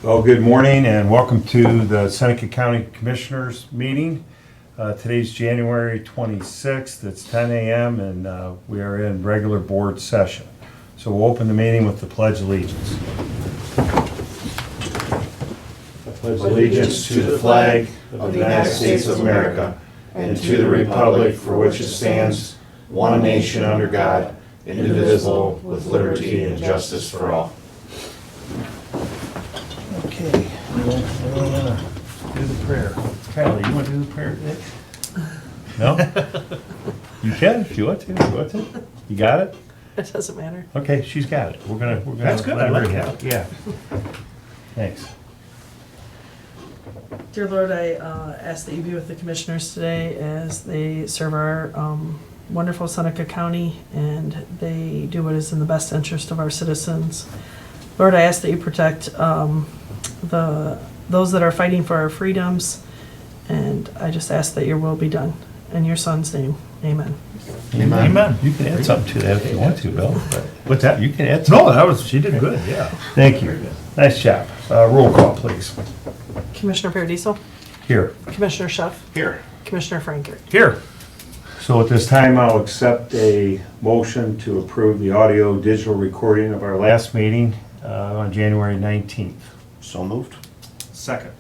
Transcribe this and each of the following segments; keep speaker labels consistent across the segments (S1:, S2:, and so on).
S1: Well, good morning and welcome to the Seneca County Commissioners meeting. Today's January 26th. It's 10 a.m. and we are in regular board session. So we'll open the meeting with the Pledge of Allegiance. I pledge allegiance to the flag of the United States of America and to the republic for which it stands, one nation under God, indivisible, with liberty and justice for all. Okay, we're gonna do the prayer. Kylie, you want to do the prayer today? No? You can if you want to. You want to? You got it?
S2: It doesn't matter.
S1: Okay, she's got it. We're gonna
S3: That's good, I like
S1: that. Yeah. Thanks.
S2: Dear Lord, I ask that you be with the commissioners today as they serve our wonderful Seneca County and they do what is in the best interest of our citizens. Lord, I ask that you protect those that are fighting for our freedoms, and I just ask that your will be done. In your son's name, amen.
S3: Amen.
S1: You can add something to that if you want to, Bill.
S3: What's that?
S1: You can add something.
S3: She did good, yeah.
S1: Thank you. Nice job. Roll call, please.
S2: Commissioner Paradiso,
S1: Here.
S2: Commissioner Schuff,
S3: Here.
S2: Commissioner Frankert.
S3: Here.
S1: So at this time, I'll accept a motion to approve the audio digital recording of our last meeting on January 19th.
S4: So moved?
S3: Second.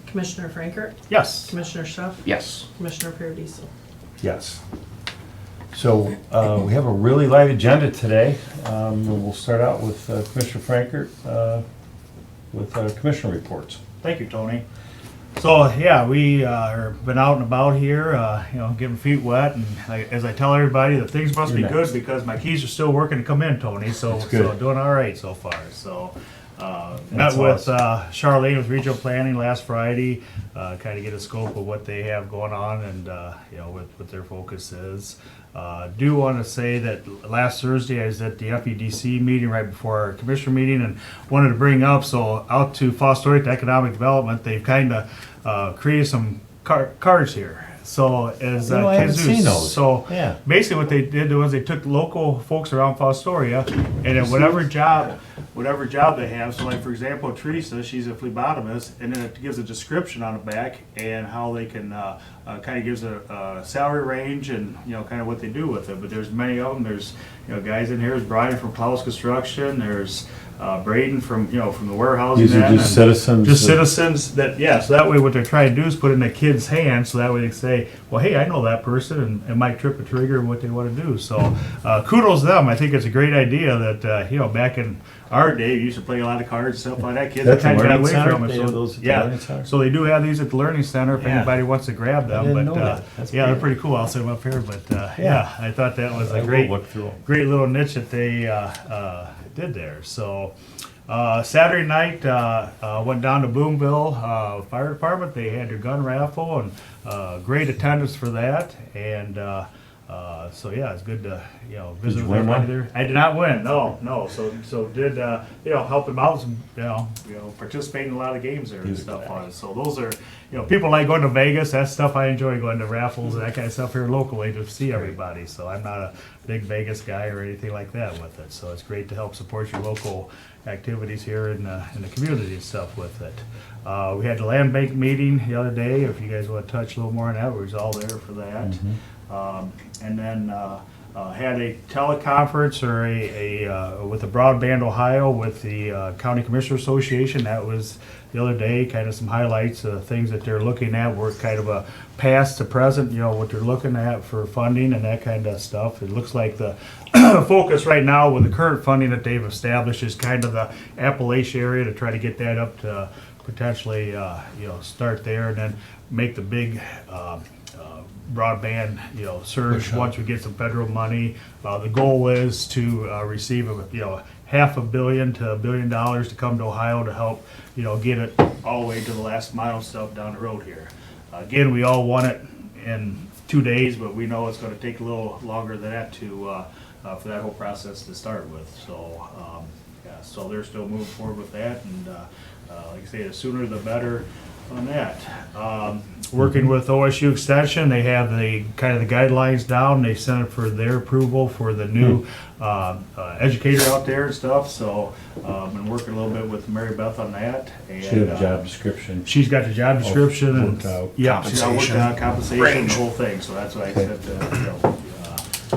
S2: Commissioner Frankert,
S3: Yes.
S2: Commissioner Schuff,
S4: Yes.
S2: Commissioner Paradiso.
S1: Yes. So we have a really light agenda today. We'll start out with Commissioner Frankert with Commissioner reports.
S3: Thank you, Tony. So, yeah, we are been out and about here, getting feet wet, and as I tell everybody, the things must be
S1: You're
S3: good
S1: next.
S3: because my keys are still working to come in, Tony, so,
S1: That's good.
S3: so doing all right so far, so.
S1: That's
S3: Met with Charlene with Regional Planning last Friday, kind of get a scope of what they have going on and, what their focus is. Do want to say that last Thursday I was at the FEDC meeting right before our commissioner meeting and wanted to bring up, so out to Fostoria Economic Development, they've kind of created some cards here. So as
S1: I haven't
S3: kids
S1: seen
S3: do,
S1: those.
S3: so
S1: Yeah.
S3: basically what they did was they took local folks around Fostoria and then whatever job they have, so like for example Teresa, she's a phlebotomist, and then it gives a description on the back and how they can kind of gives a salary range and kind of what they do with it. But there's many of them. There's guys in here. There's Brian from Klaus Construction. There's Braden from from the warehousing.
S1: These are
S3: end,
S1: just
S3: and
S1: citizens.
S3: just citizens that so that way what they're trying to do is put it in the kids' hands, so that way they say, well, hey, I know that person, and it might trip a trigger in what they want to do. So kudos to them. I think it's a great idea that back in our day, we used to play a lot of cards and stuff like that. Kids
S1: That's
S3: kind
S1: the
S3: of got
S1: Learning
S3: away
S1: Center?
S3: from it.
S1: They
S3: So,
S1: have those at the
S3: yeah,
S1: Learning Center?
S3: so they do have these at the Learning Center if
S1: Yeah.
S3: anybody wants to grab them.
S1: didn't
S3: But
S1: know that. That's
S3: yeah, they're
S1: great.
S3: pretty cool. I'll set them up here. But
S1: Yeah.
S3: I thought that was
S1: I
S3: a
S1: will
S3: great,
S1: look through 'em.
S3: great little niche that they did there. So. Saturday night, went down to Boonville Fire Department. They had their gun raffle and great attendance for that. And so yeah, it's good to visit
S1: you
S3: with
S1: win
S3: everybody
S1: one?
S3: there. I did not win. No. So did help them out. Some, participate in a lot of games there and
S1: He's a
S3: stuff
S1: good
S3: on it. So those are people like going to Vegas. That's stuff I enjoy, going to raffles and that kind of stuff here locally to see everybody. So I'm not a big Vegas guy or anything like that with it. So it's great to help support your local activities here in the community and stuff with it. We had the land bank meeting the other day. If you guys want to touch a little more on that, we was all there for that. And then had a teleconference or a with the Broadband Ohio with the County Commissioner Association. That was the other day. Kind of some highlights of things that they're looking at. We're kind of a past to present. What they're looking at for funding and that kind of stuff. It looks like the focus right now with the current funding that they've established is kind of the Appalachia area to try to get that up to potentially start there and then make the big broadband surge once we get some federal money. The goal is to receive $500 million to $1 billion to come to Ohio to help get it all the way to the last mile stuff down the road here. Again, we all want it in 2 days, but we know it's going to take a little longer than that to for that whole process to start with. So Yeah, so they're still moving forward with that, and like I say, the sooner the better on that. Working with OSU Extension, they have the kind of the guidelines down. They sent it for their approval for the new educator out there and stuff. So been working a little bit with Mary Beth on that. And,
S1: Should have a job description.
S3: She's got the job description and
S1: worked out.
S3: yeah, she's got worked out compensation,
S4: Range.
S3: the whole thing. So that's why I said,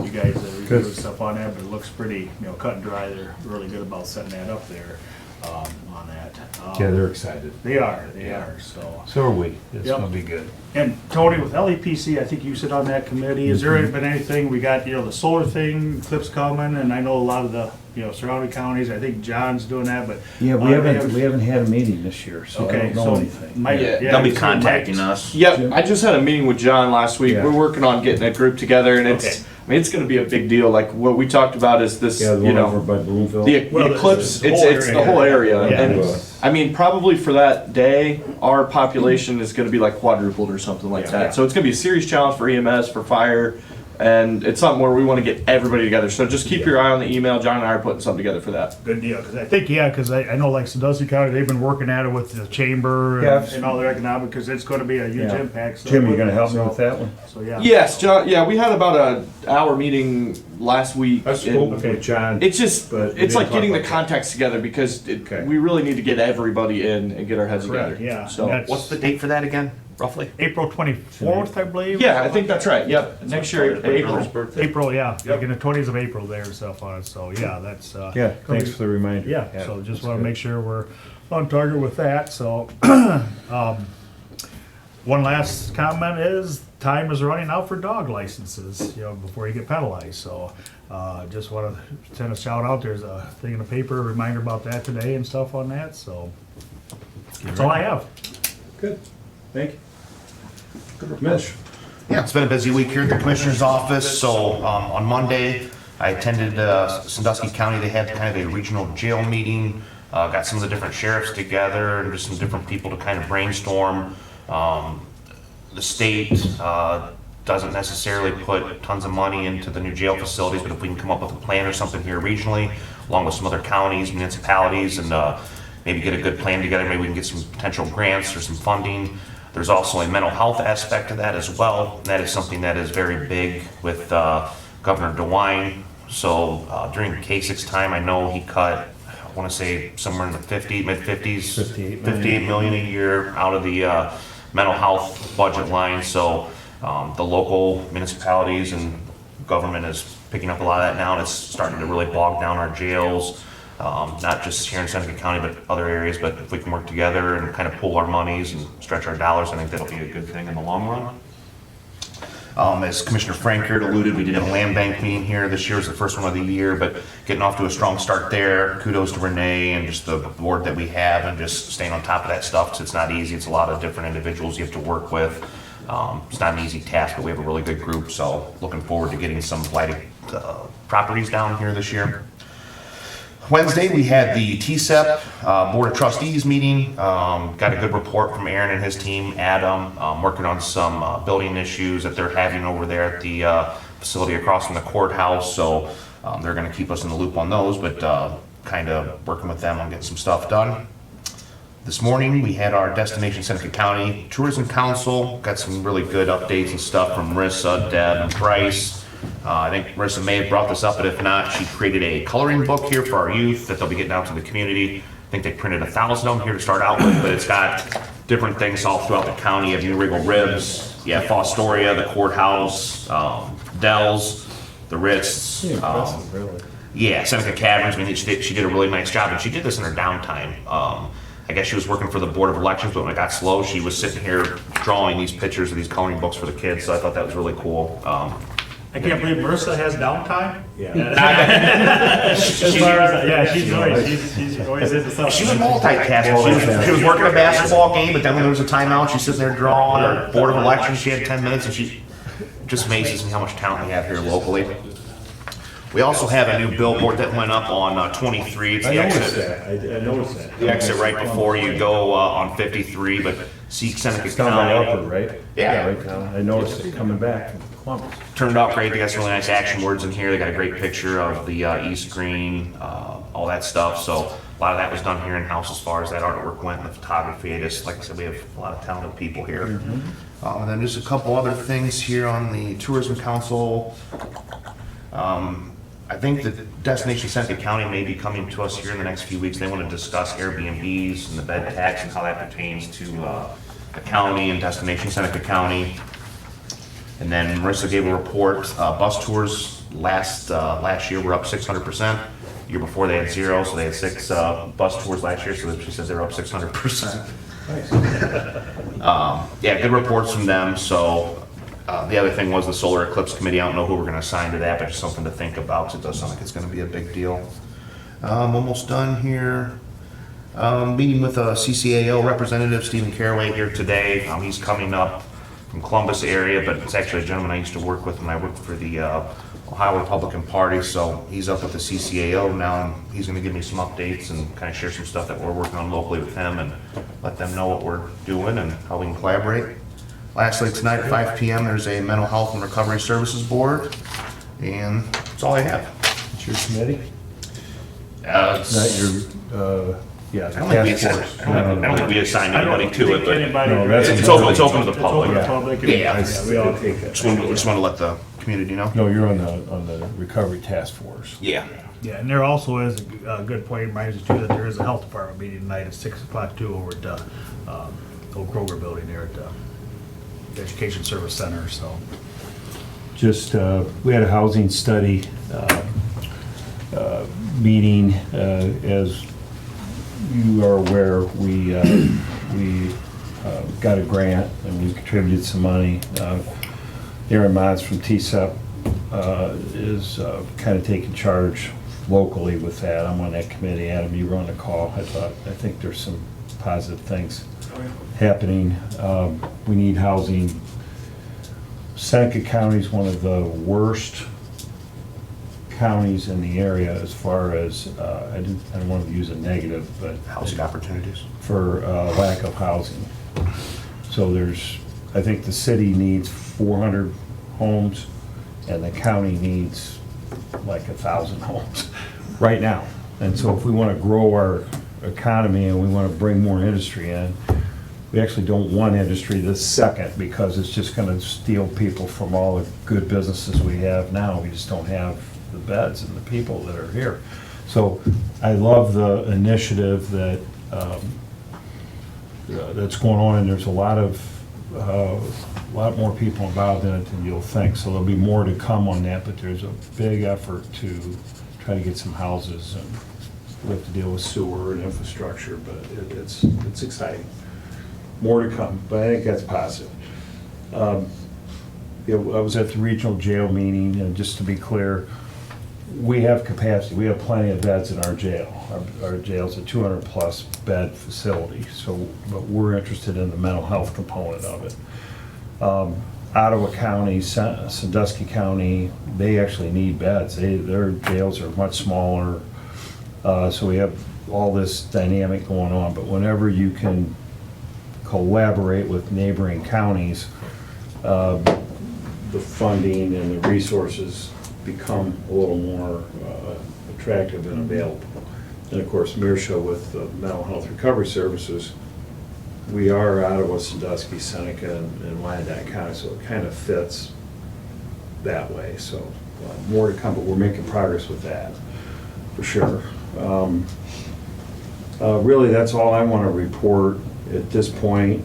S3: you guys reviewed stuff on that, but it looks pretty, cut and dry. They're really good about setting that up there on that.
S1: Yeah, they're excited.
S3: They are. So.
S1: So are we. It's
S3: Yep.
S1: gonna be good.
S3: And Tony, with LEPC, I think you sit on that committee. Has there been anything? We got the solar thing, clips coming, and I know a lot of the surrounding counties. I think John's doing that, but
S1: Yeah, we haven't had a meeting this year, so I
S3: okay.
S1: don't know
S3: So
S1: anything.
S3: Mike,
S4: Yeah,
S3: yeah,
S4: they'll be
S3: so
S4: contacting
S3: Mike's-
S4: us.
S5: Yep, I just had a meeting with John last week.
S1: Yeah.
S5: We're working on getting a group together, and
S3: Okay.
S5: it's going to be a big deal. Like what we talked about is this,
S1: Yeah, the one over by Bloomfield.
S5: the
S3: Well,
S5: eclipse.
S3: the
S5: It's
S3: whole
S5: the
S3: area.
S5: whole area,
S3: Yeah.
S5: and I mean probably for that day, our population is going to be like quadrupled or something like
S3: Yeah.
S5: that. So it's going to be a serious challenge for EMS, for fire, and it's something where we want to get everybody together. So just keep your eye on the email. John and I are putting something together for that.
S3: Good deal, because I think, because I know like Sandusky County, they've been working at it with the chamber
S1: Yeah,
S3: and,
S1: I've
S3: and all their economic, because it's going to be a huge
S1: Yeah.
S3: impact. So
S1: Jim, you gonna help me with that one?
S3: So, yeah.
S5: Yes, John. Yeah, we had about an hour meeting last week.
S1: I spoke
S5: and-
S1: with John.
S5: It's just,
S1: But we
S5: it's
S1: didn't
S5: like
S1: talk
S5: getting the
S1: about that.
S5: contacts together because
S1: Okay.
S5: we really need to get everybody in and get our heads
S3: Correct,
S5: together.
S3: yeah.
S5: So,
S3: That's-
S4: What's the date for that again, roughly?
S3: April 24th, I believe.
S5: yeah, I think that's right. Yep. Next year, April.
S3: April, yeah, like in the 20s of April there and stuff on it, so yeah, that's.
S1: Yeah,
S3: gonna
S1: thanks
S3: be-
S1: for the reminder.
S3: Yeah, so just
S1: that's
S3: wanna
S1: good.
S3: make sure we're on target with that, so. One last comment is, time is running out for dog licenses, before you get penalized, so, just wanna send a shout out, there's a thing in the paper, a reminder about that today and stuff on that, so. That's all I have.
S1: Good, thank you. Mitch?
S4: Yeah, it's been a busy week here at the Commissioner's office. So on Monday, I attended Sandusky County. They had kind of a regional jail meeting. Got some of the different sheriffs together and just some different people to kind of brainstorm. The state doesn't necessarily put tons of money into the new jail facilities, but if we can come up with a plan or something here regionally, along with some other counties, municipalities, and maybe get a good plan together, maybe we can get some potential grants or some funding. There's also a mental health aspect to that as well. And that is something that is very big with Governor DeWine. So during Kasich's time, I know he cut, I want to say somewhere in the mid-50s,
S1: 58 million.
S4: 58 million a year out of the mental health budget line. So the local municipalities and government is picking up a lot of that now, and it's starting to really bog down our jails. Not just here in Seneca County, but other areas. But if we can work together and kind of pool our monies and stretch our dollars, I think that'll be a good thing in the long run. As Commissioner Frank here alluded, we did have a land bank meeting here. This year was the first one of the year, but getting off to a strong start there. Kudos to Renee and just the board that we have and just staying on top of that stuff, because it's not easy. It's a lot of different individuals you have to work with. It's not an easy task, but we have a really good group, so looking forward to getting some blighted properties down here this year. Wednesday, we had the TSEP Board of Trustees meeting. Got a good report from Aaron and his team, Adam, working on some building issues that they're having over there at the facility across from the courthouse. So they're going to keep us in the loop on those, but kind of working with them on getting some stuff done. This morning, we had our Destination Seneca County Tourism Council. Got some really good updates and stuff from Marissa, Deb, and Bryce. I think Marissa may have brought this up, but if not, she created a coloring book here for our youth that they'll be getting out to the community. I think they printed 1,000 of them here to start out with, but it's got different things all throughout the county. You have New Riggle Ribs, you have Fostoria, the courthouse, Dells, the Ritz.
S1: Impressive, really.
S4: Yeah, Seneca Caverns. I mean, she did a really nice job, and she did this in her downtime. I guess she was working for the Board of Elections, but when it got slow, she was sitting here drawing these pictures of these coloring books for the kids, so I thought that was really cool.
S3: I can't believe Marissa has downtime.
S1: Yeah.
S3: She's always into something.
S4: She was multitasking. She was working a basketball game, but then when there was a timeout, she's sitting there drawing. Or Board of Elections, she had 10 minutes, and she just amazes me how much talent we have here locally. We also have a new billboard that went up on 23. It's
S1: I
S4: the
S1: noticed
S4: exit,
S1: that, I noticed that.
S4: the exit right before you go on 53, but see Seneca
S1: It's down by Upper,
S4: County.
S1: right?
S4: Yeah.
S1: Right down, I noticed it coming back from Columbus.
S4: Turned out great. They got some really nice action words in here. They got a great picture of the East Green, all that stuff. So a lot of that was done here in house as far as that artwork went, and the photography. Like I said, we have a lot of talented people here. And then just a couple other things here on the Tourism Council. I think the Destination Seneca County may be coming to us here in the next few weeks. They want to discuss Airbnbs and the bed tax and how that pertains to the county and Destination Seneca County. And then Marissa gave a report, bus tours last year were up 600%. The year before they had 0, so they had 6 bus tours last year, so she says they're up 600%. Yeah, good reports from them, so the other thing was the Solar Eclipse Committee. I don't know who we're gonna assign to that, but just something to think about, because it does sound like it's gonna be a big deal. Almost done here. Meeting with a CCAO representative, Stephen Caraway, here today. He's coming up from Columbus area, but it's actually a gentleman I used to work with when I worked for the Ohio Republican Party, so he's up with the CCAO now, and he's gonna give me some updates and kind of share some stuff that we're working on locally with him and let them know what we're doing and how we can collaborate. Lastly, tonight at 5 p.m., there's a Mental Health and Recovery Services Board, and that's all I have.
S1: It's your committee?
S4: It's
S1: Not your, yeah,
S4: I don't think we
S1: task
S4: assigned,
S1: force.
S4: I don't think we assigned anybody to it, but
S1: No, that's-
S3: It's
S4: it's open to the
S3: open to
S4: public.
S3: the public.
S4: Yeah.
S3: We all take it.
S4: Just want to let the community know.
S1: No, you're on the recovery task force.
S4: Yeah.
S3: Yeah, and there also is a good point, reminds us too, that there is a health department meeting tonight at 6 o'clock too over at the old Kroger building there at the Education Service Center, so.
S1: Just, we had a housing study meeting. As you are aware, we got a grant and we contributed some money. Aaron Mons from TSEP is kind of taking charge locally with that. I'm on that committee. Adam, you were on the call. I think there's some positive things happening. We need housing. Seneca County is one of the worst counties in the area as far as, I don't want to use a negative, but
S4: Housing opportunities.
S1: for lack of housing. So I think the city needs 400 homes and the county needs like 1,000 homes right now. And so if we want to grow our economy and we want to bring more industry in, we actually don't want industry this second because it's just going to steal people from all the good businesses we have now. We just don't have the beds and the people that are here. So I love the initiative that's going on, and there's a lot more people involved in it than you'll think. So there'll be more to come on that, but there's a big effort to try to get some houses, and we have to deal with sewer and infrastructure, but it's exciting. More to come, but I think that's positive. I was at the regional jail meeting, and just to be clear, we have capacity. We have plenty of beds in our jail. Our jail's a 200-plus bed facility, but we're interested in the mental health component of it. Ottawa County, Sandusky County, they actually need beds. Their jails are much smaller, so we have all this dynamic going on. But whenever you can collaborate with neighboring counties, the funding and the resources become a little more attractive and available. And of course, Mearsha with the Mental Health Recovery Services, we are Ottawa, Sandusky, Seneca, and Wyandotte County, so it kind of fits that way. So more to come, but we're making progress with that, for sure. Really, that's all I want to report at this point.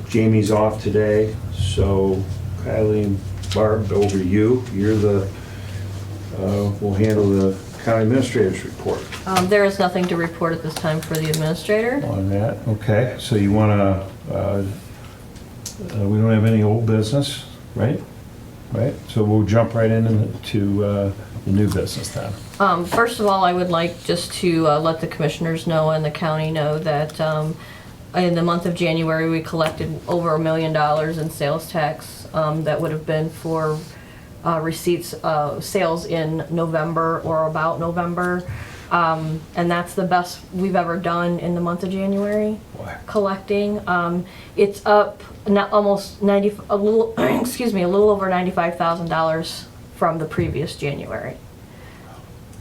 S1: Jamie's off today, so Kylie and Barb, over to you. You're we'll handle the county administrator's report
S6: There is nothing to report at this time for the administrator.
S1: on that. Okay, so you want to, we don't have any old business, right? Right, so we'll jump right into the new business then.
S6: First of all, I would like just to let the commissioners know and the county know that in the month of January, we collected over $1 million in sales tax that would have been for receipts, sales in November or about November. And that's the best we've ever done in the month of January, collecting. It's up not almost 90, a little, excuse me, a little over $95,000 from the previous January.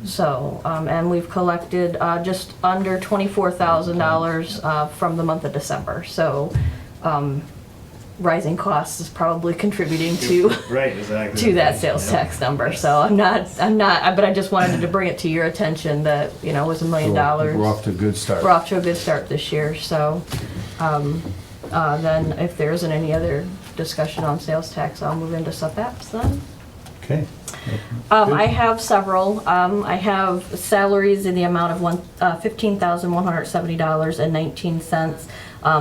S6: So, and we've collected just under $24,000 from the month of December. So, rising costs is probably contributing to
S3: Right, exactly.
S6: to that sales tax number. So I'm not, but I just wanted to bring it to your attention that, you know, it was $1 million.
S1: We're off to a good start.
S6: We're off to a good start this year, so, then if there isn't any other discussion on sales tax, I'll move into sub-apps then.
S1: Okay.
S6: I have several. I have salaries in the amount of $15,170.19.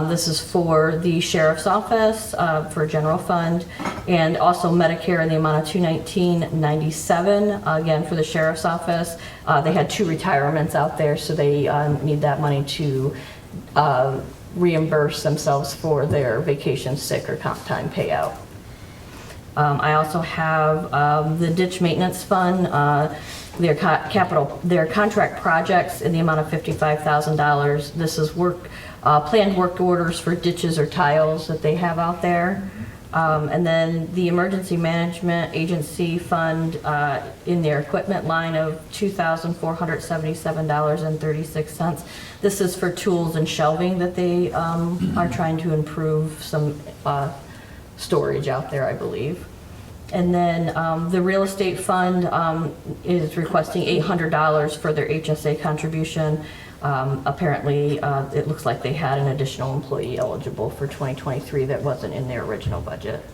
S6: This is for the sheriff's office, for general fund, and also Medicare in the amount of $219.97, again, for the sheriff's office. They had 2 retirements out there, so they need that money to reimburse themselves for their vacation, sick, or comp time payout. I also have the ditch maintenance fund, their contract projects in the amount of $55,000. This is planned work orders for ditches or tiles that they have out there. And then the emergency management agency fund in their equipment line of $2,477.36. This is for tools and shelving that they are trying to improve some storage out there, I believe. And then the real estate fund is requesting $800 for their HSA contribution. Apparently, it looks like they had an additional employee eligible for 2023 that wasn't in their original budget.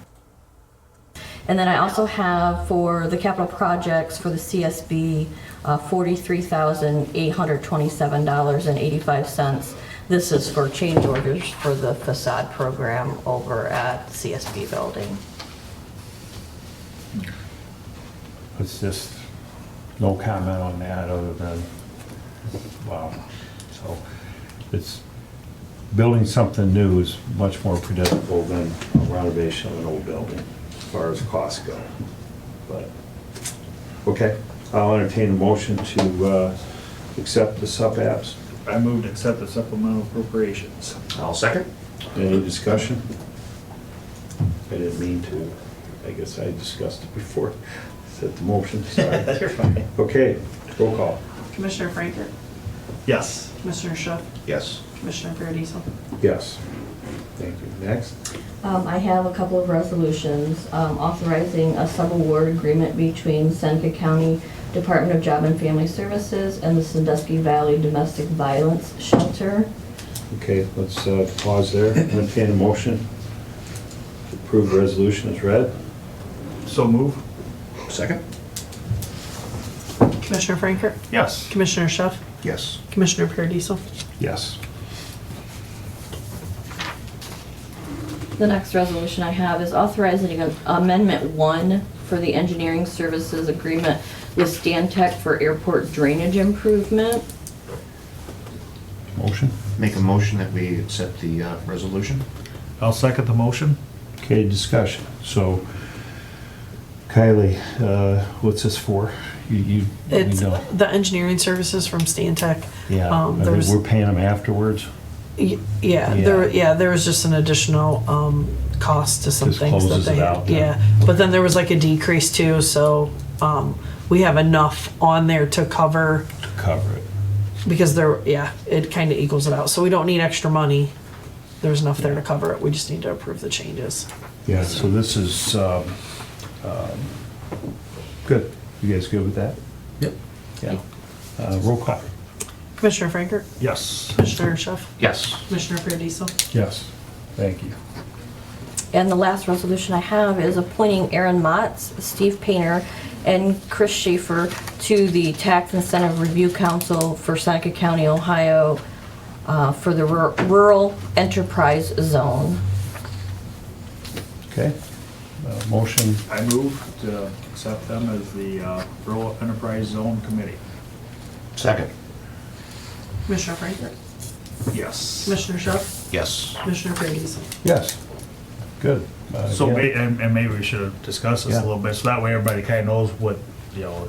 S6: And then I also have for the capital projects for the CSB, $43,827.85. This is for change orders for the facade program over at the CSB building.
S1: It's just, no comment on that other than, wow. So it's, building something new is much more predictable than a renovation of an old building as far as costs go. But, okay, I'll entertain a motion to accept the sub-apps.
S3: I moved to accept the supplemental appropriations.
S4: I'll second.
S1: Any discussion? I didn't mean to. I guess I discussed it before. Set the motion, sorry.
S3: You're fine.
S1: Okay, roll call.
S2: Commissioner Franker,
S3: Yes.
S2: Commissioner Schuff,
S4: Yes.
S2: Commissioner Paradiso.
S1: Yes. Thank you. Next.
S6: I have a couple of resolutions authorizing a sub-award agreement between Seneca County Department of Job and Family Services and the Sandusky Valley Domestic Violence Shelter.
S1: Okay, let's pause there. Entertain a motion to approve the resolution as read.
S3: So move.
S4: Second?
S2: Commissioner Franker,
S3: Yes.
S2: Commissioner Schuff,
S4: Yes.
S2: Commissioner Paradiso.
S1: Yes.
S6: The next resolution I have is authorizing Amendment 1 for the engineering services agreement with Stantec for airport drainage improvement.
S1: Motion.
S4: Make a motion that we accept the resolution.
S3: I'll second the motion.
S1: Okay, discussion. So, Kylie, what's this for? You
S2: It's
S1: know.
S2: the engineering services from Stantec.
S1: Yeah, I mean,
S2: there's-
S1: we're paying them afterwards.
S2: There was just an additional cost to some
S1: Just
S2: things that
S1: closes
S2: they
S1: it
S2: had.
S1: out then.
S2: Yeah, but then there was like a decrease too, so we have enough on there to cover,
S1: To cover it.
S2: because it kind of equals it out. So we don't need extra money. There's enough there to cover it. We just need to approve the changes.
S1: Yeah, so this is, good. You guys good with that?
S4: Yep.
S1: Yeah. Roll call.
S2: Commissioner Franker,
S3: Yes.
S2: Commissioner Schuff,
S4: Yes.
S2: Commissioner Paradiso.
S1: Yes. Thank you.
S6: And the last resolution I have is appointing Aaron Motts, Steve Painter, and Chris Schaefer to the Tax Incentive Review Council for Seneca County, Ohio, for the Rural Enterprise Zone.
S1: Okay. Motion,
S3: I move to accept them as the Rural Enterprise Zone Committee.
S4: Second?
S2: Commissioner Franker,
S3: Yes.
S2: Commissioner Schuff,
S4: Yes.
S2: Commissioner Paradiso.
S1: yes. Good.
S3: So,
S1: Yeah.
S3: and maybe we should have discussed this
S1: Yeah.
S3: a little bit, so that way everybody kind of knows what,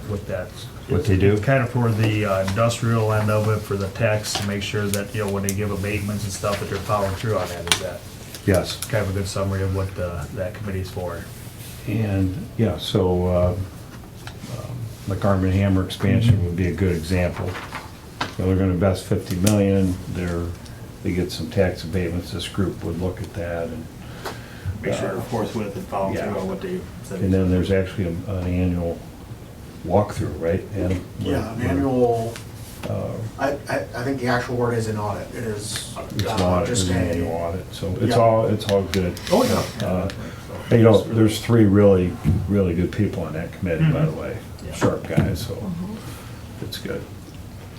S3: what that's.
S1: What they do.
S3: Kind of for the industrial end of it, for the tax, to make sure that, when they give abatements and stuff, that they're following through on that. Is that
S1: Yes.
S3: kind of a good summary of what that committee's for?
S1: And, yeah, so, like Arm and Hammer expansion would be a good example. So they're gonna invest 50 million, they get some tax abatements, this group would look at that, and
S3: Make sure they're forthwith and following through
S1: Yeah.
S3: on what they said.
S1: and then there's actually an annual walkthrough, right, Adam?
S7: Yeah, an annual,
S1: Uh,
S7: I think the actual word is an audit. It is
S1: It's an audit, it's
S7: just
S1: an annual
S7: a,
S1: audit, so it's
S7: Yeah.
S1: all good.
S3: Oh, yeah.
S1: And, you know, there's three really good people on that committee, by the way,
S3: Yeah.
S1: sharp guys, so it's good.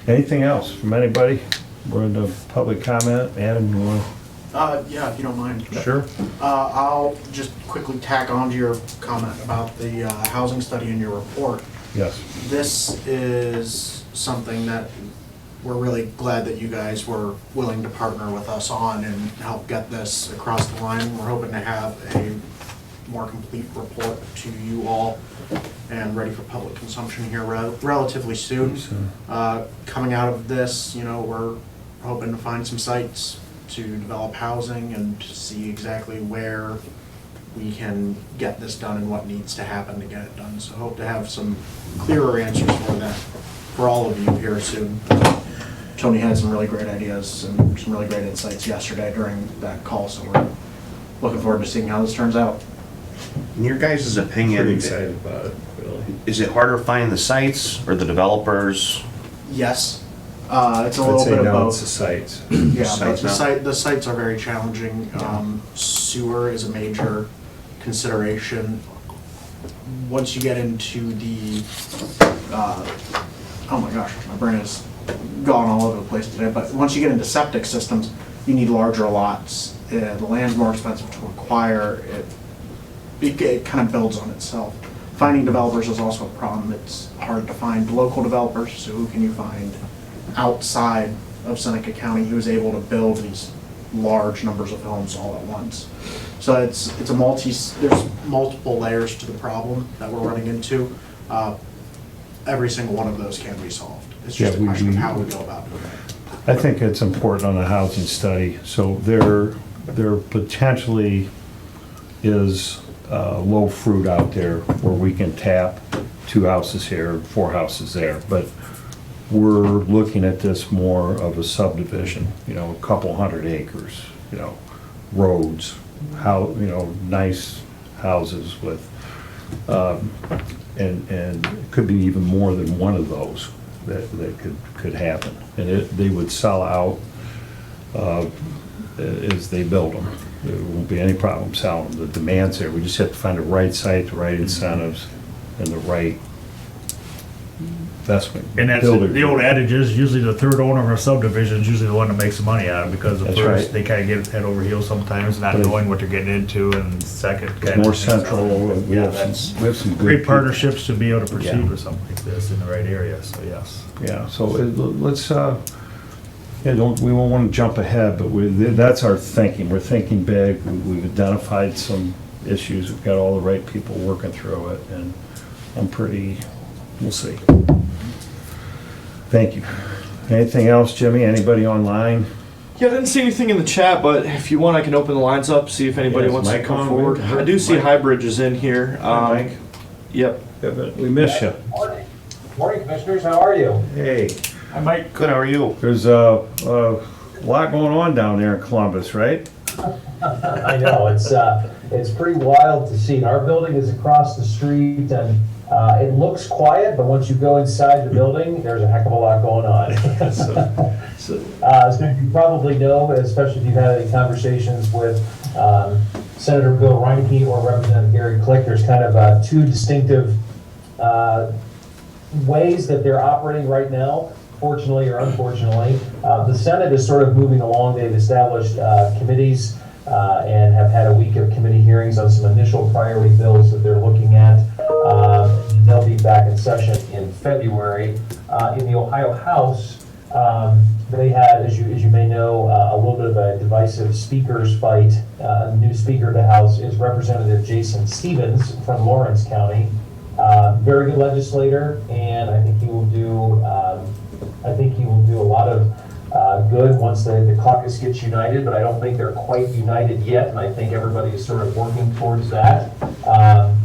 S1: Anything else from anybody? We're in the public comment. Adam, you want?
S7: yeah, if you don't mind.
S1: Sure.
S7: I'll just quickly tack on to your comment about the housing study in your report.
S1: Yes.
S7: This is something that we're really glad that you guys were willing to partner with us on and help get this across the line. We're hoping to have a more complete report to you all and ready for public consumption here relatively soon. Coming out of this, we're hoping to find some sites to develop housing and to see exactly where we can get this done and what needs to happen to get it done. So hope to have some clearer answers for that, for all of you here soon. Tony had some really great ideas and some really great insights yesterday during that call, so we're looking forward to seeing how this turns out.
S4: In your guys' opinion,
S1: about it, really.
S4: is it harder to find the sites or the developers?
S7: Yes, it's a
S1: I'd
S7: little
S1: say
S7: bit of
S1: now it's the
S7: both.
S1: sites.
S7: Yeah, but
S4: Sites now?
S7: the sites are very challenging. Sewer is a major consideration. Once you get into the, oh my gosh, my brain has gone all over the place today, but once you get into septic systems, you need larger lots. The land's more expensive to acquire. It kind of builds on itself. Finding developers is also a problem. It's hard to find local developers, so who can you find outside of Seneca County who's able to build these large numbers of homes all at once? So it's a there's multiple layers to the problem that we're running into. Every single one of those can be solved. It's just
S1: Yeah,
S7: a question of how we go about doing it.
S1: I think it's important on the housing study, so there potentially is low fruit out there where we can tap 2 houses here, 4 houses there, but we're looking at this more of a subdivision, a couple hundred acres, roads, nice houses with, and it could be even more than one of those that could happen. And they would sell out as they build them. There won't be any problem selling them. The demand's there. We just have to find the right site, the right incentives, and the right investment.
S3: And that's,
S1: builder.
S3: the old adage is usually the third owner of a subdivision is usually the one that makes the money out of it, because the
S1: That's
S3: first,
S1: right.
S3: they kind of get head over heels sometimes, not
S1: But it-
S3: knowing what they're getting into, and second.
S1: It's
S3: kind of-
S1: more central. We
S3: Yeah,
S1: have
S3: that's
S1: some good
S3: great
S1: people.
S3: partnerships to be able to proceed
S1: Yeah.
S3: with something like this in the right area, so yes.
S1: Yeah, so let's, we won't want to jump ahead, but that's our thinking. We're thinking big. We've identified some issues. We've got all the right people working through it, and we'll see. Thank you. Anything else, Jimmy? Anybody online?
S5: Yeah, I didn't see anything in the chat, but if you want, I can open the lines up, see if anybody
S1: Yes,
S5: wants to
S1: Mike
S5: come
S1: on,
S5: forward.
S1: Mike.
S5: I do see
S1: Mike.
S5: Highbridge is in here.
S1: Mike?
S5: Yep.
S1: We miss you.
S8: Morning. Morning, Commissioners. How are you?
S1: Hey,
S3: I might,
S4: Good, how are you?
S1: there's a lot going on down there in Columbus, right?
S8: I know it's pretty wild to see. Our building is across the street, and it looks quiet, but once you go inside the building, there's a heck of a lot going on. As you probably know, especially if you've had any conversations with Senator Bill Reinke or Representative Gary Click, there's kind of 2 distinctive ways that they're operating right now, fortunately or unfortunately. The Senate is sort of moving along. They've established committees and have had a week of committee hearings on some initial priority bills that they're looking at. They'll be back in session in February. In the Ohio House, They had, as you may know, a little bit of a divisive speakers fight. The new Speaker of the House is Representative Jason Stevens from Lawrence County. Very good legislator, and I think he will do a lot of good once the caucus gets united, but I don't think they're quite united yet, and I think everybody is sort of working towards that.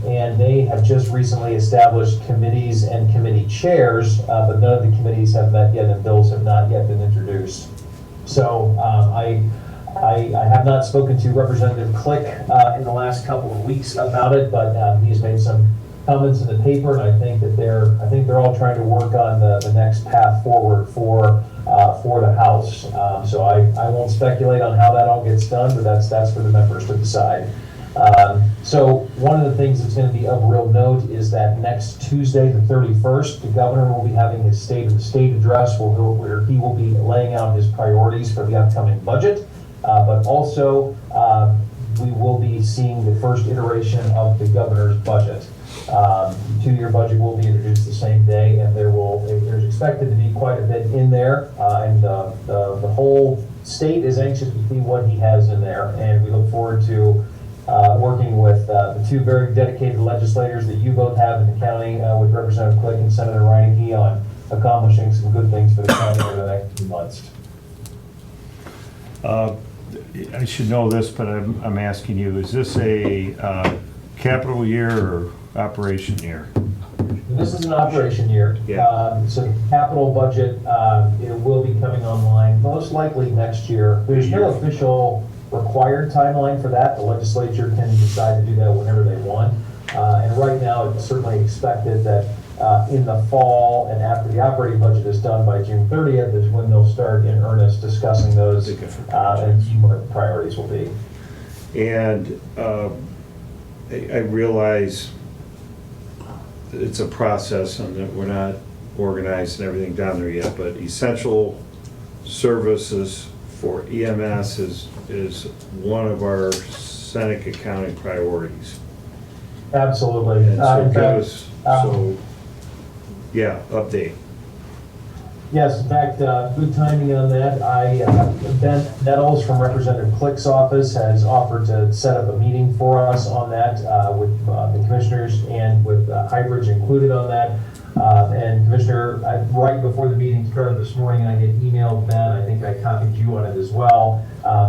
S8: And they have just recently established committees and committee chairs, but none of the committees have met yet, and bills have not yet been introduced. So I have not spoken to Representative Click in the last couple of weeks about it, but he's made some comments in the paper, and I think they're all trying to work on the next path forward for the House. So I won't speculate on how that all gets done, but that's for the members to decide. So one of the things that's going to be of real note is that next Tuesday, the 31st, the governor will be having his State of the State address where he will be laying out his priorities for the upcoming budget. But also, we will be seeing the first iteration of the governor's budget. Two-year budget will be introduced the same day, and there's expected to be quite a bit in there, and the whole state is anxious to see what he has in there, and we look forward to working with the two very dedicated legislators that you both have in the county, with Representative Click and Senator Reineke, on accomplishing some good things for the county over the next few months.
S1: I should know this, but I'm asking you, is this a capital year or operation year?
S8: This is an operation year.
S1: Yeah.
S8: So the capital budget, it will be coming online most likely next year. There's no official required timeline for that. The legislature can decide to do that whenever they want. And right now, it's certainly expected that in the fall and after the operating budget is done by June 30th is when they'll start in earnest discussing those and see what the priorities will be.
S1: And I realize it's a process and that we're not organized and everything down there yet, but essential services for EMS is one of our Seneca County priorities.
S8: Absolutely.
S1: And so
S8: In
S1: give
S8: fact,
S1: us, update.
S8: Yes, in fact, good timing on that. Ben Nettles from Representative Click's office has offered to set up a meeting for us on that with the commissioners and with Highbridge included on that. And Commissioner, right before the meeting started this morning, I had emailed Ben, I think I copied you on it as well,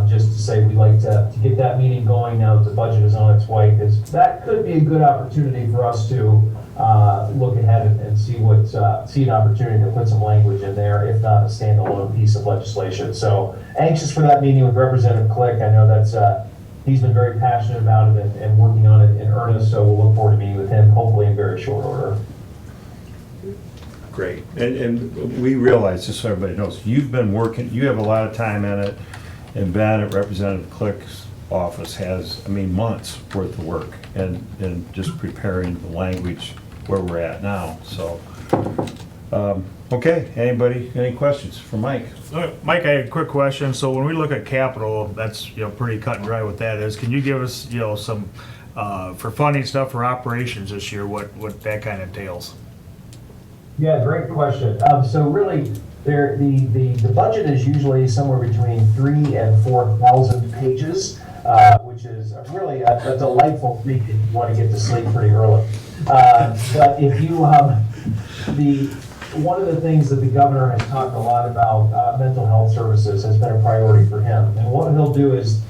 S8: just to say we'd like to get that meeting going now that the budget is on its way, because that could be a good opportunity for us to look ahead and see an opportunity to put some language in there, if not a standalone piece of legislation. So anxious for that meeting with Representative Click. I know that's he's been very passionate about it and working on it in earnest. So we'll look forward to meeting with him, hopefully in very short order.
S1: Great. And we realize, just so everybody knows, you've been working, you have a lot of time in it, and Ben at Representative Click's office has, months worth of work and just preparing the language where we're at now. So, okay, anybody, any questions for Mike?
S3: Mike, I had a quick question. So when we look at capital, that's, pretty cut and dry what that is. Can you give us, some, for funding stuff for operations this year, what that kind of entails?
S8: Yeah, great question. So really, the budget is usually somewhere between 3,000 and 4,000 pages, which is really a delightful read if you want to get to sleep pretty early. But if you, one of the things that the governor has talked a lot about, mental health services has been a priority for him. And what he'll do is,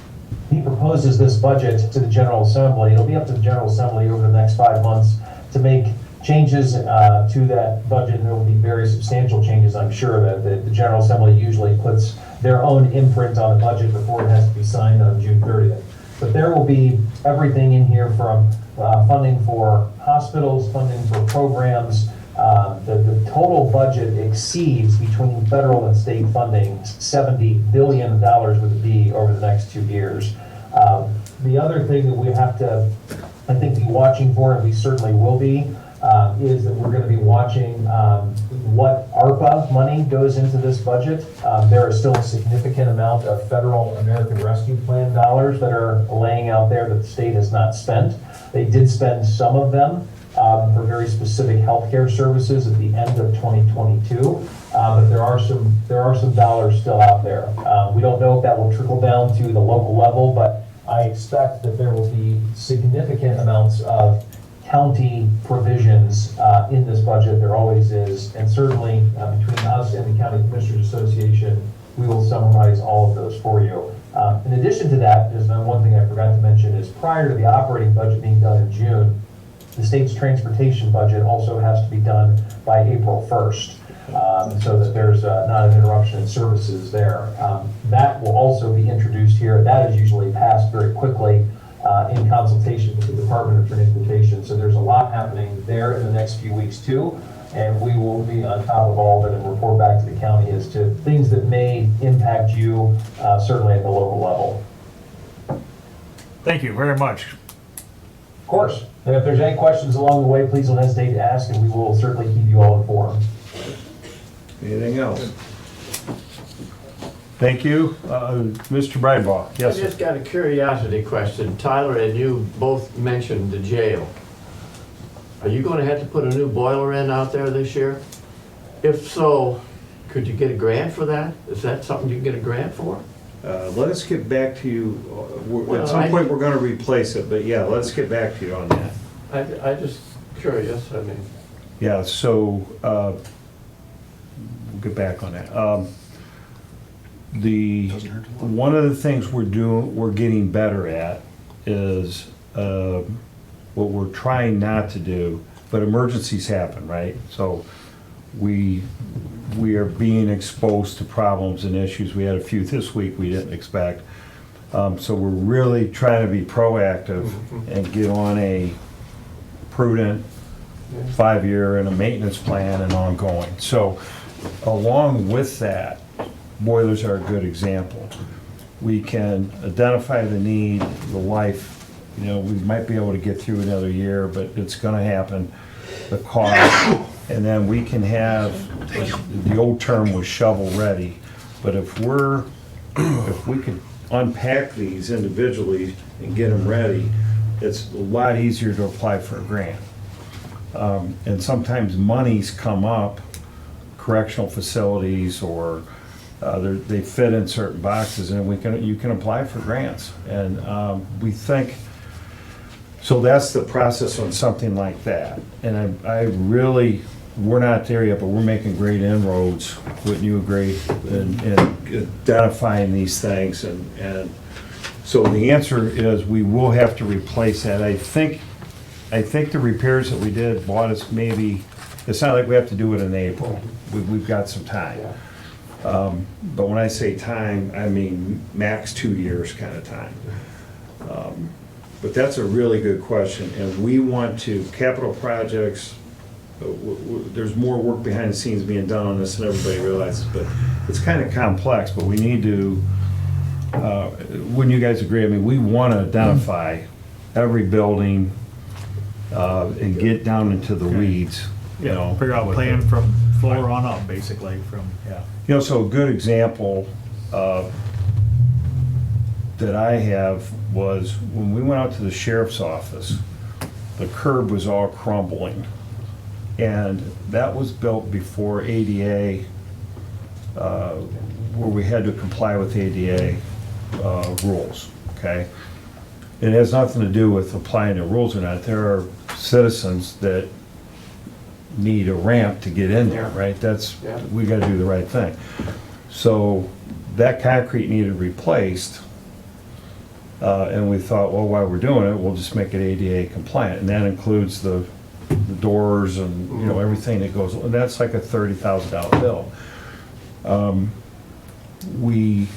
S8: he proposes this budget to the General Assembly. It'll be up to the General Assembly over the next 5 months to make changes to that budget, and there will be very substantial changes, I'm sure, that the General Assembly usually puts their own imprint on the budget before it has to be signed on June 30th. But there will be everything in here from funding for hospitals, funding for programs. The total budget exceeds, between federal and state funding, $70 billion with a B over the next 2 years. The other thing that we have to, I think, be watching for, and we certainly will be, is that we're going to be watching what ARPA money goes into this budget. There is still a significant amount of federal American Rescue Plan dollars that are laying out there that the state has not spent. They did spend some of them for very specific healthcare services at the end of 2022. But there are some dollars still out there. We don't know if that will trickle down to the local level, but I expect that there will be significant amounts of county provisions in this budget. There always is, and certainly between us and the County Commissioners Association, we will summarize all of those for you. In addition to that, there's one thing I forgot to mention is prior to the operating budget being done in June, the state's transportation budget also has to be done by April 1st, so that there's not an interruption in services there. That will also be introduced here. That is usually passed very quickly in consultation with the Department of Transportation. So there's a lot happening there in the next few weeks too. And we will be on top of all of it and report back to the county as to things that may impact you, certainly at the local level.
S3: Thank you very much.
S8: Of course. And if there's any questions along the way, please don't hesitate to ask, and we will certainly keep you all informed.
S1: Anything else? Thank you. Mr. Breidenbach. Yes,
S9: I
S1: sir.
S9: just got a curiosity question. Tyler and you both mentioned the jail. Are you gonna have to put a new boiler in out there this year? If so, could you get a grant for that? Is that something you can get a grant for?
S1: Let us get back to you.
S9: Well,
S1: At some point, we're going to replace it, but yeah, let's get back to you on that.
S9: I just curious, I mean.
S1: Yeah, so we'll get back on that. One of the things we're getting better at is what we're trying not to do, but emergencies happen, right? So we are being exposed to problems and issues. We had a few this week we didn't expect. So we're really trying to be proactive and get on a prudent 5-year and a maintenance plan and ongoing. So along with that, boilers are a good example. We can identify the need, the life, we might be able to get through another year, but it's gonna happen, the cost. And then we can have, the old term was shovel ready, but if we could unpack these individually and get them ready, it's a lot easier to apply for a grant. And sometimes monies come up, correctional facilities, or they fit in certain boxes, and you can apply for grants. And we think, so that's the process on something like that. And I really, we're not there yet, but we're making great inroads, wouldn't you agree, in identifying these things. And so the answer is we will have to replace that. I think the repairs that we did bought us maybe, it's not like we have to do it in April. We've got some time. But when I say time, I mean max 2 years kind of time. But that's a really good question, and we want to, capital projects, there's more work behind the scenes being done on this than everybody realizes, but it's kind of complex, but we need to, wouldn't you guys agree? I mean, we want to identify every building and get down into the weeds,
S3: Figure out a plan from floor on up, basically,
S1: So a good example that I have was when we went out to the sheriff's office, the curb was all crumbling. And that was built before ADA, where we had to comply with ADA rules, okay? It has nothing to do with applying the rules or not. There are citizens that need a ramp to get in there, right? We gotta do the right thing. So that concrete needed replaced, and we thought, well, while we're doing it, we'll just make it ADA compliant, and that includes the doors and everything that goes. And that's like a $30,000 bill. We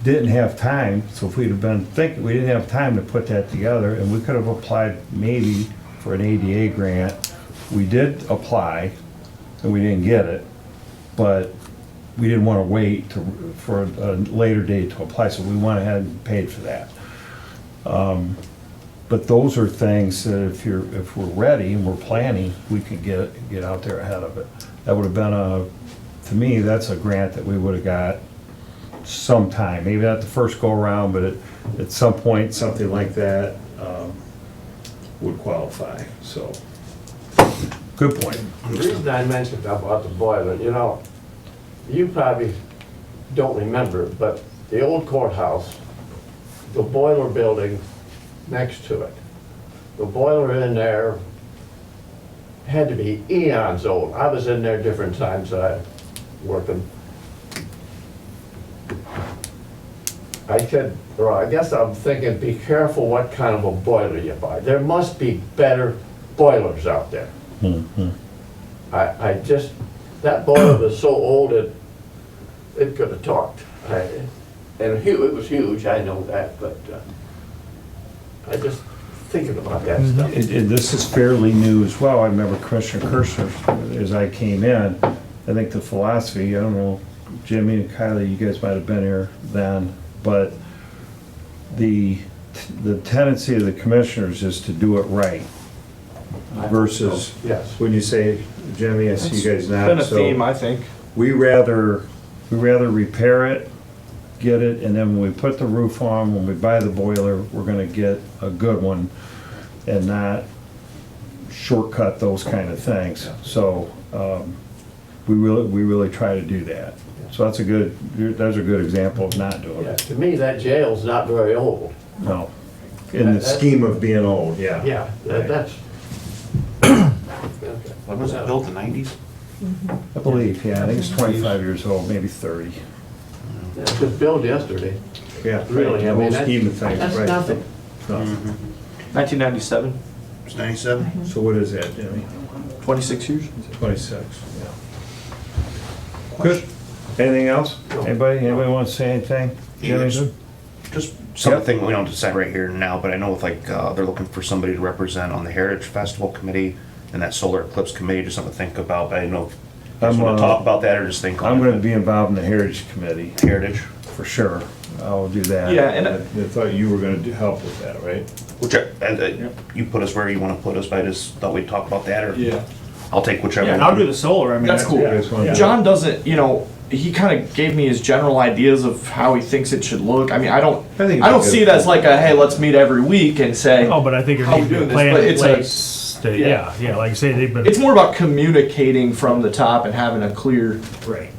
S1: didn't have time, so if we'd have been thinking, we didn't have time to put that together, and we could have applied maybe for an ADA grant. We did apply, and we didn't get it, but we didn't want to wait for a later date to apply, so we went ahead and paid for that. But those are things that if we're ready and we're planning, we can get out there ahead of it. That would have been to me, that's a grant that we would have got sometime, maybe not the first go around, but at some point, something like that would qualify, so. Good point.
S9: The reason I mentioned about the boiler, you know, you probably don't remember, but the old courthouse, the boiler building next to it, the boiler in there had to be eons old. I was in there different times, working. I said, or I guess I'm thinking, be careful what kind of a boiler you buy. There must be better boilers out there. I just, that boiler was so old it could have talked. And it was huge, I know that, but I just thinking about that stuff.
S1: This is fairly new as well. I remember Commissioner Kirschner, as I came in, I think the philosophy, I don't know, Jimmy and Kylie, you guys might have been here then, but the tendency of the commissioners is to do it right versus,
S9: Yes.
S1: when you say, Jimmy, I see you guys not.
S5: Been a
S1: so
S5: theme, I think.
S1: We rather repair it, get it, and then when we put the roof on, when we buy the boiler, we're gonna get a good one and not shortcut those kind of things. So, we really try to do that. So that's a good example of not doing
S9: Yeah,
S1: it.
S9: to me, that jail's not very old.
S1: No. In the scheme of being old, yeah.
S9: Yeah, that's.
S4: When was it built, the 90s?
S1: I believe, yeah, I think it's 25 years old, maybe 30.
S9: It was built yesterday.
S1: Yeah.
S9: Really, I
S1: The
S9: mean,
S1: whole scheme of things,
S9: that's
S1: right.
S9: nothing.
S1: No.
S5: 1997,
S4: It's 97?
S1: So what is that, Jimmy?
S5: 26 years.
S1: 26, yeah. Good. Anything else? Anybody want to say anything? Jimmy?
S4: Just something, we don't decide right here and now, but I know if like, they're looking for somebody to represent on the Heritage Festival Committee and that Solar Eclipse Committee, just something to think about. I didn't know if you guys want to talk about that or just think on it.
S1: I'm gonna be involved in the Heritage Committee,
S4: Heritage,
S1: for sure. I'll do that.
S5: Yeah, and-
S1: I thought you were gonna help with that, right?
S4: which, you put us where you want to put us, but I just thought we'd talk about that, or
S5: Yeah.
S4: I'll take whichever.
S3: Yeah, and I'll do the solar, I mean.
S5: That's cool.
S3: yeah.
S5: John doesn't, he kind of gave me his general ideas of how he thinks it should look. I mean, I don't see it as like a, hey, let's meet every week and say,
S3: Oh, but I think there
S5: How
S3: needs to
S5: we
S3: be a
S5: doing this?
S3: plan
S5: But
S3: in
S5: it's
S3: place. Yeah, like I say, they've been.
S5: it's more about communicating from the top and having a clear
S3: Right.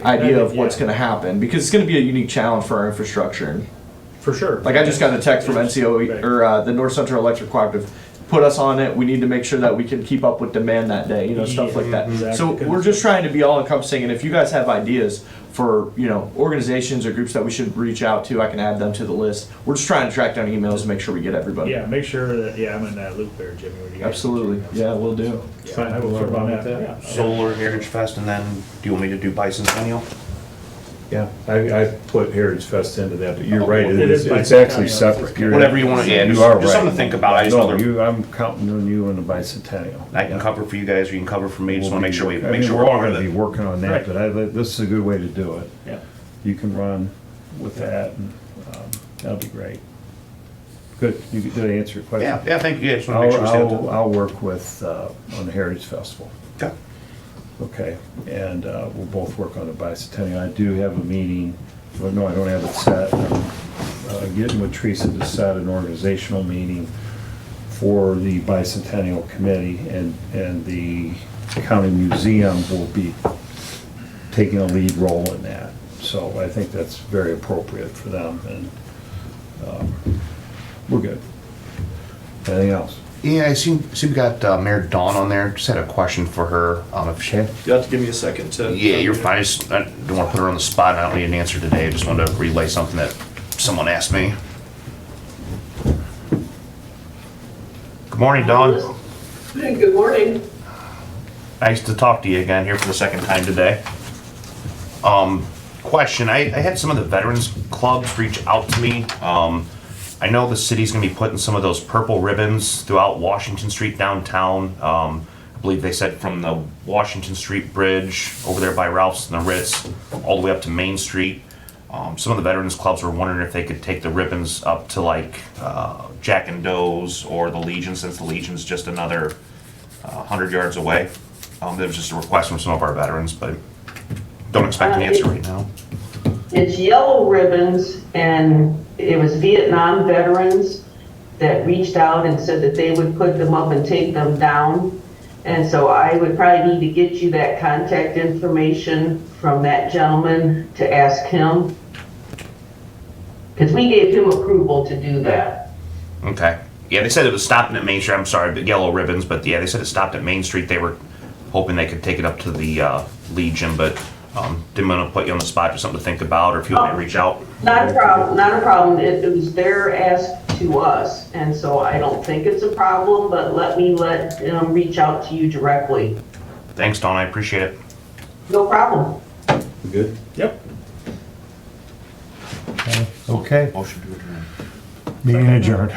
S5: idea of what's going to happen, because it's going to be a unique challenge for our infrastructure. And
S3: For sure.
S5: like I just got a text from NCO or the North Central Electric Cooperative, put us on it. We need to make sure that we can keep up with demand that day, stuff like that.
S3: exactly.
S5: So we're just trying to be all encompassing, and if you guys have ideas for, organizations or groups that we should reach out to, I can add them to the list. We're just trying to track down emails and make sure we get everybody.
S3: Yeah, make sure that, I'm in that loop there, Jimmy. when you guys-
S5: Absolutely. Yeah, we'll do.
S3: Yeah, I will serve on that, yeah.
S4: Solar Heritage Fest, and then do you want me to do Bicentennial?
S1: Yeah, I put Heritage Fest into that, but you're right,
S3: It is
S1: it's
S3: bicentennial.
S1: actually separate. You're-
S4: Whatever you want to, yeah,
S1: You
S4: just
S1: are
S4: just
S1: right.
S4: something to think about. I just know
S1: No,
S4: they're-
S1: I'm counting on you in the bicentennial.
S4: I can cover for you guys, or you can cover for me, just want to make sure
S1: I mean,
S4: we're
S1: we're all
S4: part of
S1: gonna be
S4: it.
S1: working on that,
S3: Right.
S1: but this is a good way to do it.
S3: Yeah.
S1: You can run with that, and that'll be great. Good, did I answer your question?
S4: Yeah, thank you, I just want to make sure we stay on top.
S1: I'll work with, on the Heritage Festival.
S4: Okay.
S1: Okay, and we'll both work on the bicentennial. I do have a meeting, well, no, I don't have it set. I'm getting with Teresa to set an organizational meeting for the bicentennial committee, and the county museum will be taking a lead role in that. So I think that's very appropriate for them, and we're good. Anything else?
S4: Yeah, I see we got Mayor Dawn on there, just had a question for her, if she had.
S5: You have to give me a second to.
S4: Yeah, you're fine, I don't want to put her on the spot, I don't need an answer today, I just wanted to relay something that someone asked me. Good morning, Dawn.
S10: Good morning.
S4: Nice to talk to you again here for the second time today. Question, I had some of the veterans clubs reach out to me. I know the city's gonna be putting some of those purple ribbons throughout Washington Street downtown. I believe they said from the Washington Street Bridge over there by Ralph's and the Ritz, all the way up to Main Street. Some of the veterans clubs were wondering if they could take the ribbons up to like Jack and Doe's or the Legion, since the Legion's just another 100 yards away. There was just a request from some of our veterans, but don't expect an answer right now.
S10: It's yellow ribbons, and it was Vietnam veterans that reached out and said that they would put them up and take them down. And so I would probably need to get you that contact information from that gentleman to ask him. Because we gave him approval to do that.
S4: Okay. Yeah, they said it was stopping at Main Street. I'm sorry, but Yellow Ribbons, but yeah, they said it stopped at Main Street. They were hoping they could take it up to the Legion, but didn't want to put you on the spot, just something to think about, or if you want me to reach out.
S10: Not a problem, not a problem. It was their ask to us, and so I don't think it's a problem, but let them reach out to you directly.
S4: Thanks, Dawn, I appreciate it.
S10: No problem.
S1: Good?
S3: Yep.
S1: Okay,
S5: Motion to adjourn.
S1: meeting adjourned.